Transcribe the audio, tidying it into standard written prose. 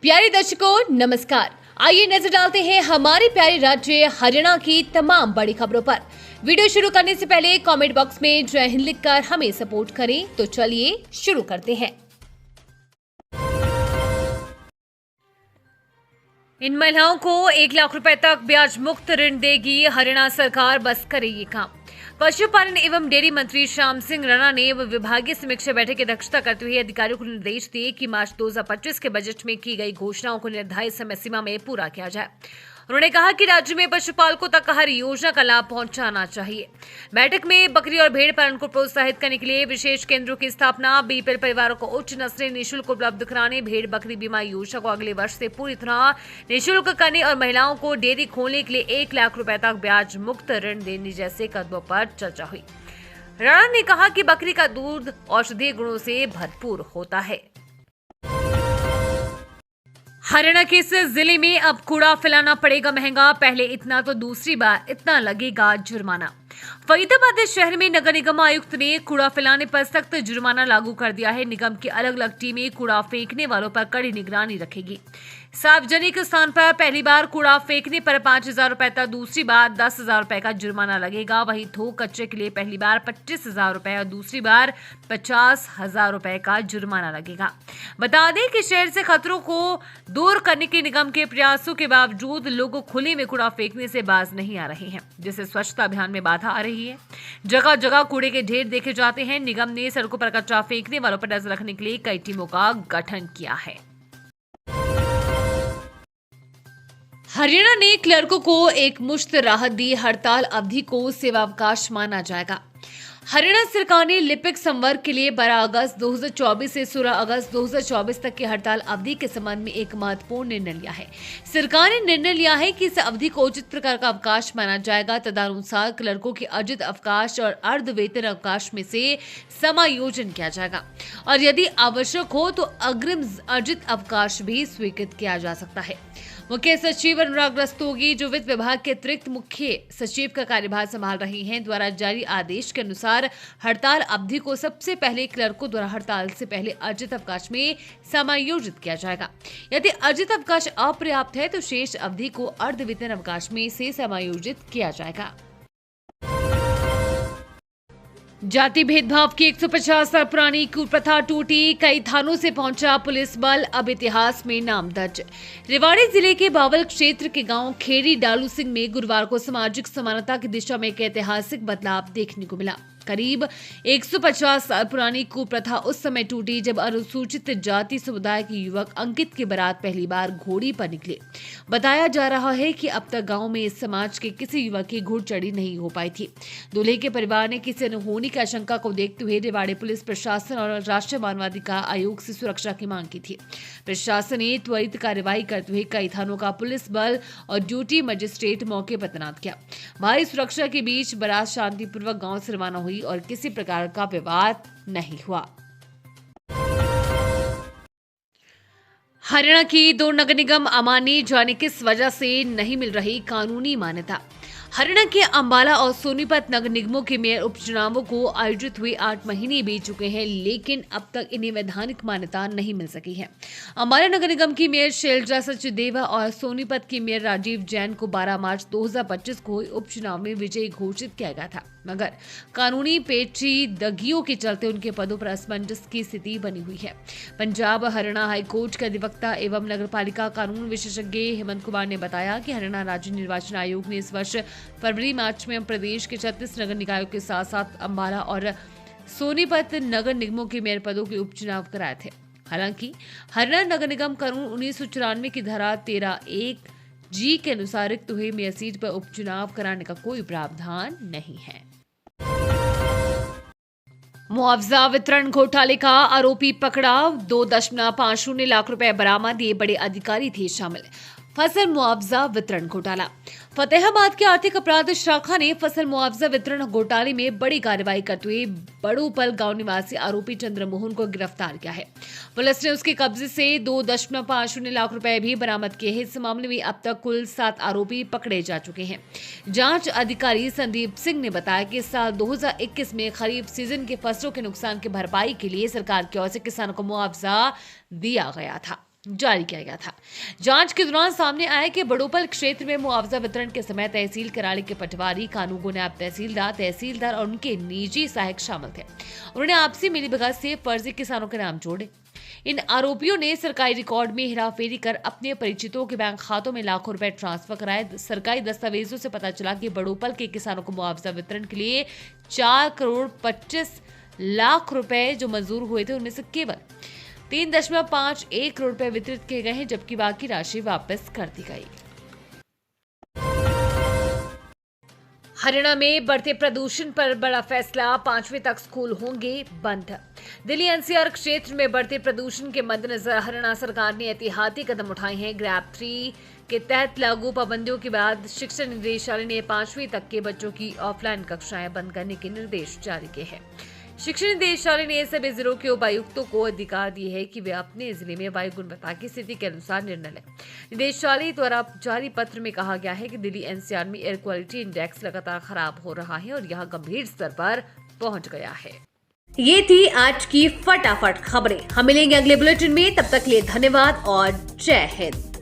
प्यारे दर्शकों नमस्कार। आइए नजर डालते हैं हमारे प्यारे राज्य हरियाणा की तमाम बड़ी खबरों पर। वीडियो शुरू करने से पहले कमेंट बॉक्स में जय हिंद लिखकर हमें सपोर्ट करें। तो चलिए शुरू करते हैं। इन महिलाओं को 1 लाख रुपए तक ब्याज मुक्त ऋण देगी हरियाणा सरकार, बस करेगी काम। पशुपालन एवं डेयरी मंत्री श्याम सिंह राणा ने विभागीय समीक्षा बैठक की अध्यक्षता करते हुए अधिकारियों को निर्देश दिए कि मार्च 2025 के बजट में की गई घोषणाओं को निर्धारित समय सीमा में पूरा किया जाए। उन्होंने कहा कि राज्य में पशुपालकों तक हर योजना का लाभ पहुंचाना चाहिए। बैठक में बकरी और भेड़ पालन को प्रोत्साहित करने के लिए विशेष केंद्रों की स्थापना, बीपीएल परिवारों को उच्च नस्लें निःशुल्क उपलब्ध कराने, भेड़ बकरी बीमा योजना को अगले वर्ष से पूरी तरह निःशुल्क करने और महिलाओं को डेयरी खोलने के लिए 1 लाख रुपए तक ब्याज मुक्त ऋण देने जैसे कदमों पर चर्चा हुई। राणा ने कहा कि बकरी का दूध औषधीय गुणों से भरपूर होता है। हरियाणा के इस जिले में अब कूड़ा फैलाना पड़ेगा महंगा, पहले इतना तो दूसरी बार इतना लगेगा जुर्माना। फरीदाबाद शहर में नगर निगम आयुक्त ने कूड़ा फैलाने पर सख्त जुर्माना लागू कर दिया है। निगम की अलग अलग टीमें कूड़ा फेंकने वालों पर कड़ी निगरानी रखेगी। सार्वजनिक स्थान पर पहली बार कूड़ा फेंकने पर 5,000 रुपए तक, दूसरी बार 10,000 रुपए का जुर्माना लगेगा। वहीं थोक कचरे के लिए पहली बार 25,000 रुपए और दूसरी बार 50,000 रुपए का जुर्माना लगेगा। बता दें कि शहर से खतरों को दूर करने के निगम के प्रयासों के बावजूद लोग खुले में कूड़ा फेंकने से बाज नहीं आ रहे हैं, जिससे स्वच्छता अभियान में बाधा आ रही है। जगह जगह कूड़े के ढेर देखे जाते हैं। निगम ने सड़कों पर कचरा फेंकने वालों पर नजर रखने के लिए कई टीमों का गठन किया है। हरियाणा ने क्लर्कों को एक मुश्त राहत दी, हड़ताल अवधि को सेवावकाश माना जाएगा। हरियाणा सरकार ने लिपिक संवर्ग के लिए 12 अगस्त 2024 से 16 अगस्त 2024 तक की हड़ताल अवधि के संबंध में एक महत्वपूर्ण निर्णय लिया है। सरकार ने निर्णय लिया है कि इस अवधि को उचित प्रकार का अवकाश माना जाएगा। तदनुसार क्लर्कों के अर्जित अवकाश और अर्ध वेतन अवकाश में से समायोजन किया जाएगा और यदि आवश्यक हो तो अग्रिम अर्जित अवकाश भी स्वीकृत किया जा सकता है। मुख्य सचिव अनुराग रस्तोगी, जो वित्त विभाग के अतिरिक्त मुख्य सचिव का कार्यभार संभाल रही हैं, द्वारा जारी आदेश के अनुसार हड़ताल अवधि को सबसे पहले क्लर्कों द्वारा हड़ताल से पहले अर्जित अवकाश में समायोजित किया जाएगा। यदि अर्जित अवकाश अपर्याप्त है तो शेष अवधि को अर्ध वेतन अवकाश में से समायोजित किया जाएगा। जाति भेदभाव की 150 साल पुरानी कुप्रथा टूटी, कई थानों से पहुंचा पुलिस बल, अब इतिहास में नाम दर्ज। रेवाड़ी जिले के बावल क्षेत्र के गांव खेड़ी डालू सिंह में गुरुवार को सामाजिक समानता की दिशा में एक ऐतिहासिक बदलाव देखने को मिला। करीब 150 साल पुरानी कुप्रथा उस समय टूटी जब अनुसूचित जाति समुदाय के युवक अंकित की बारात पहली बार घोड़ी पर निकले। बताया जा रहा है कि अब तक गांव में इस समाज के किसी युवक की घुड़चढ़ी नहीं हो पाई थी। दूल्हे के परिवार ने किसी अनहोनी की आशंका को देखते हुए रेवाड़ी पुलिस प्रशासन और राष्ट्रीय मानवाधिकार आयोग से सुरक्षा की मांग की थी। प्रशासन ने त्वरित कार्यवाही करते हुए कई थानों का पुलिस बल और ड्यूटी मजिस्ट्रेट मौके पर तैनात किया। भारी सुरक्षा के बीच बारात शांतिपूर्वक गांव से रवाना हुई और किसी प्रकार का विवाद नहीं हुआ। हरियाणा की 2 नगर निगम अमानी जाने किस वजह से नहीं मिल रही कानूनी मान्यता। हरियाणा के अंबाला और सोनीपत नगर निगमों के मेयर उपचुनावों को आयोजित हुए 8 महीने बीत चुके हैं, लेकिन अब तक इन्हें वैधानिक मान्यता नहीं मिल सकी है। अंबाला नगर निगम की मेयर शैलजा सचदेवा और सोनीपत की मेयर राजीव जैन को 12 मार्च 2025 को उपचुनाव में विजयी घोषित किया गया था, मगर कानूनी पेचीदगियों के चलते उनके पदों पर असमंजस की स्थिति बनी हुई है। पंजाब हरियाणा हाईकोर्ट के अधिवक्ता एवं नगरपालिका कानून विशेषज्ञ हेमंत कुमार ने बताया कि हरियाणा राज्य निर्वाचन आयोग ने इस वर्ष फरवरी-मार्च में प्रदेश के 36 नगर निकायों के साथ साथ अंबाला और सोनीपत नगर निगमों के मेयर पदों के उपचुनाव कराए थे। हालांकि हरियाणा नगर निगम कानून 1994 की धारा 13(1) जी के अनुसार रिक्त हुए मेयर सीट पर उपचुनाव कराने का कोई प्रावधान नहीं है। मुआवजा वितरण घोटाले का आरोपी पकड़ा, 2.50 लाख रुपए बरामद, ये बड़े अधिकारी थे शामिल। फसल मुआवजा वितरण घोटाला। फतेहाबाद के आर्थिक अपराध शाखा ने फसल मुआवजा वितरण घोटाले में बड़ी कार्रवाई करते हुए बड़ोपल गांव निवासी आरोपी चंद्रमोहन को गिरफ्तार किया है। पुलिस ने उसके कब्जे से 2.50 लाख रुपए भी बरामद किए हैं। इस मामले में अब तक कुल 7 आरोपी पकड़े जा चुके हैं। जांच अधिकारी संदीप सिंह ने बताया कि साल 2021 में खरीफ सीजन के फसलों के नुकसान की भरपाई के लिए सरकार की ओर से किसानों को मुआवजा दिया गया था। जारी किया गया था। जांच के दौरान सामने आया कि बड़ोपल क्षेत्र में मुआवजा वितरण के समय तहसील कराड़ी के पटवारी, कानूगो नायब तहसीलदार और उनके निजी सहायक शामिल थे। उन्होंने आपसी मिलीभगत से फर्जी किसानों के नाम जोड़े। इन आरोपियों ने सरकारी रिकॉर्ड में हेराफेरी कर अपने परिचितों के बैंक खातों में लाखों रुपए ट्रांसफर कराए। सरकारी दस्तावेजों से पता चला कि बड़ोपल के किसानों को मुआवजा वितरण के लिए 4,25,00,000 रुपए जो मंजूर हुए थे, उनमें से केवल 3.51 करोड़ रुपए वितरित किए गए हैं, जबकि बाकी राशि वापस कर दी गई। हरियाणा में बढ़ते प्रदूषण पर बड़ा फैसला, 5वीं तक स्कूल होंगे बंद। दिल्ली एनसीआर क्षेत्र में बढ़ते प्रदूषण के मद्देनजर हरियाणा सरकार ने एहतियाती कदम उठाए हैं। ग्रैब 3 के तहत लागू पाबंदियों के बाद शिक्षा निदेशालय ने 5वीं तक के बच्चों की ऑफलाइन कक्षाएं बंद करने के निर्देश जारी किए हैं। शिक्षा निदेशालय ने सभी जिलों के उपायुक्तों को अधिकार दिए हैं कि वे अपने जिले में वायु गुणवत्ता की स्थिति के अनुसार निर्णय लें। निदेशालय द्वारा जारी पत्र में कहा गया है कि दिल्ली एनसीआर में एयर क्वालिटी इंडेक्स लगातार खराब हो रहा है और यह गंभीर स्तर पर पहुंच गया है। ये थी आज की फटाफट खबरें। हम मिलेंगे अगले बुलेटिन में, तब तक के लिए धन्यवाद और जय हिंद।